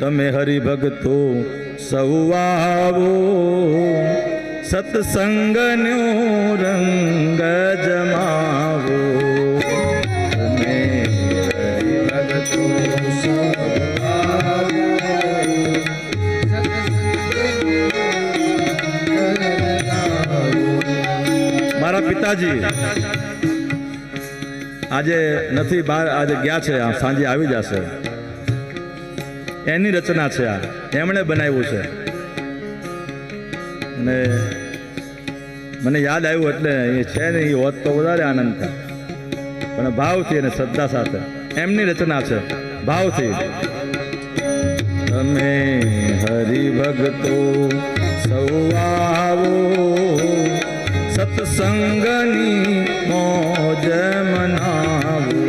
તમે હરિભક્તો સૌ આવો, સત્સંગનો રંગ જમાવો. તમે હરિભક્તો સૌ આવો, મારા પિતાજી આજે નથી બહાર, આજે ગયા છે, સાંજે આવી જશે. એની રચના છે, આ એમણે બનાવ્યું છે. અને મને યાદ આવ્યું એટલે એ છે ને, એ હોત તો વધારે આનંદ થાય, પણ ભાવથી અને શ્રદ્ધા સાથે એમની રચના છે, ભાવથી. તમે હરિભક્તો સૌ આવો, સત્સંગની મોજ મનાવો.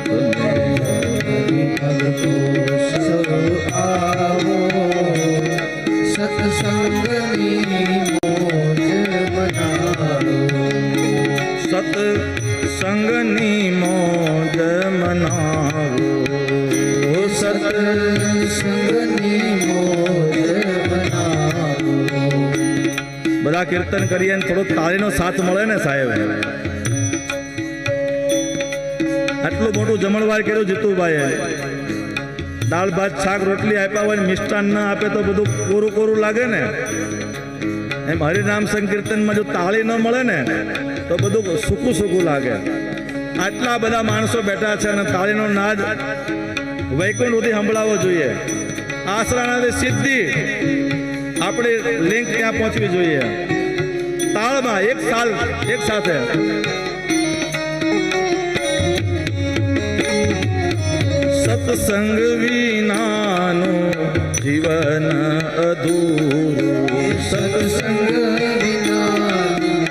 તમે હરિભક્તો સૌ આવો, સત્સંગની મોજ મનાવો. સત્સંગની મોજ મનાવો. સત્સંગની મોજ મનાવો. બધા કીર્તન કરીએ ને થોડો તાળીનો સાથ મળે ને સાહેબ. આટલું મોટું જમણવાર કર્યું જીતુભાઈએ. દાળ ભાત શાક રોટલી આપ્યા હોય, મિષ્ટાન ના આપે તો બધું કોરું કોરું લાગે ને. એમ હરિનામ સંકીર્તનમાં જો તાળી ન મળે ને તો બધું સૂકું સૂકું લાગે. આટલા બધા માણસો બેઠા છે અને તાળીનો નાદ વૈકુંઠ સુધી સંભળાવવો જોઈએ. આસરાના સિદ્ધિ આપણે લિંક ત્યાં પહોંચવી જોઈએ. તાળમાં એક સાલ એક સાથે. સત્સંગ વિનાનું જીવન અધૂરું. સત્સંગ વિનાનું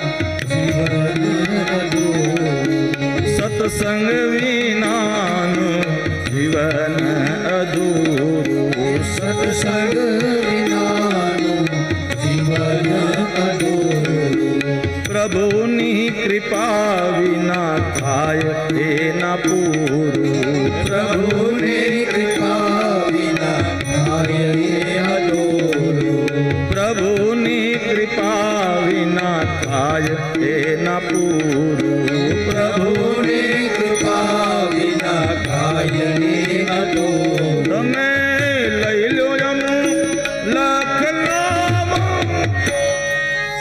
જીવન અધૂરું. સત્સંગ વિનાનું જીવન અધૂરું. સત્સંગ વિનાનું જીવન અધૂરું. પ્રભુની કૃપા વિના થાય એના પૂરું. પ્રભુની કૃપા વિના થાય એ અધૂરું. પ્રભુની કૃપા વિના થાય એના પૂરું. પ્રભુની કૃપા વિના થાય એ અધૂરું. તમે લઈ લો એમ લખ નામ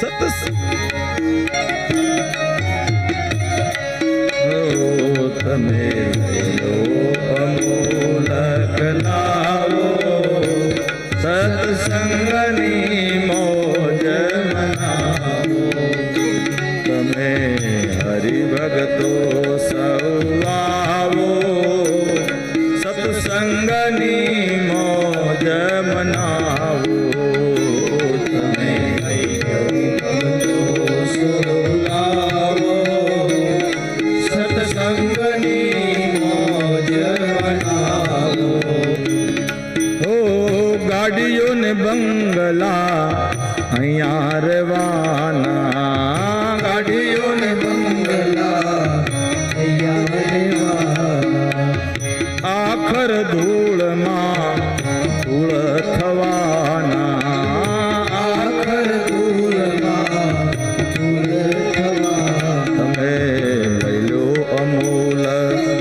સત્સંગ. તમે અમૂલક લાવો, સત્સંગની મોજ મનાવો. તમે હરિભક્તો સૌ આવો, સત્સંગની મોજ મનાવો. તમે હરિભક્તો સૌ આવો, સત્સંગની મોજ મનાવો. હો ગાડીઓ ને બંગલા અહીંયા રહેવાના. ગાડીઓ ને બંગલા અહીંયા રહેવાના. આખર ધૂળમાં ધૂળ થવાના. આખર ધૂળમાં ધૂળ થવાના. તમે અમૂલ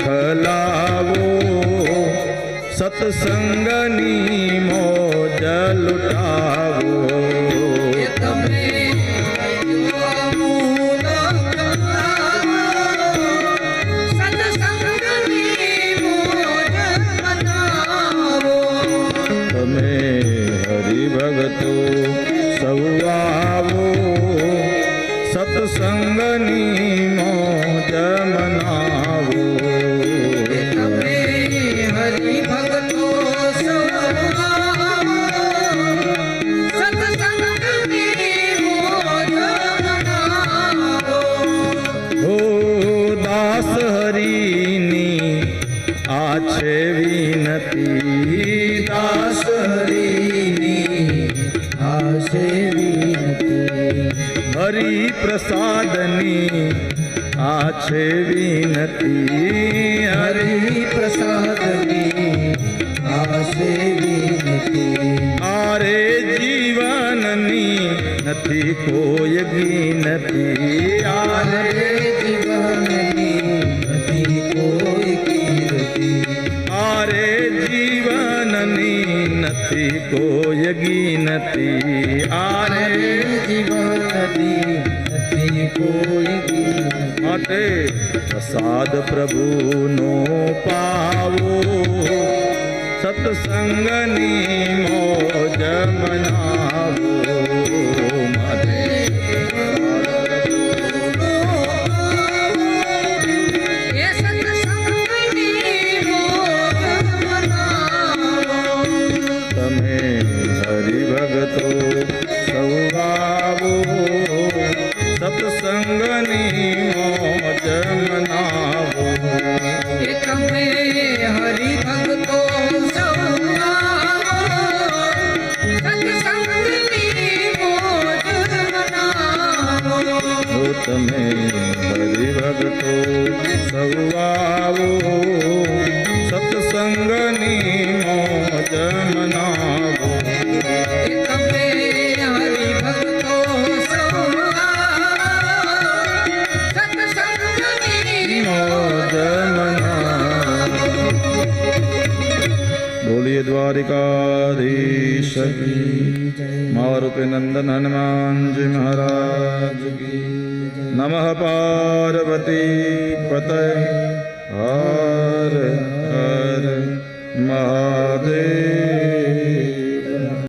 ખલાવો, સત્સંગની મોજ લૂટાવો. તમે અમૂલ ખલાવો, સત્સંગની મોજ મનાવો. તમે હરિભક્તો સૌ આવો, સત્સંગની મોજ મનાવો. તમે હરિભક્તો સૌ આવો, સત્સંગની મોજ મનાવો. હો દાસ હરિની આ છે વિનતી. દાસ હરિની આ છે વિનતી. હરિ પ્રસાદની આ છે વિનતી. હરિ પ્રસાદની આ છે નથી કોઈ ગીનતી આરે જીવનની નથી કોઈ કીર્તિ આરે જીવનની નથી કોઈ ગીનતી આરે જીવનની નથી કોઈ કીર્તિ માટે પ્રસાદ પ્રભુનો પાવો સત્સંગની મોજ મનાવો માટે એ સત્સંગની મોજ મનાવો તમે હરિભગતો સૌ આવો સત્સંગની મોજ મનાવો એ તમે હરિભક્તો સૌ આવો, સત્સંગની મોજ મનાવો. જો તમે હરિભગતો સૌ આવો સત્સંગની મોજ મનાવો એ તમે હરિભક્તો સૌ આવો, સત્સંગની મોજ મનાવો બોલીએ દ્વારિકાધીશ મારુતિ નંદન હનુમાનજી મહારાજ કી નમઃ પાર્વતી પતય હર હર મહાદેવ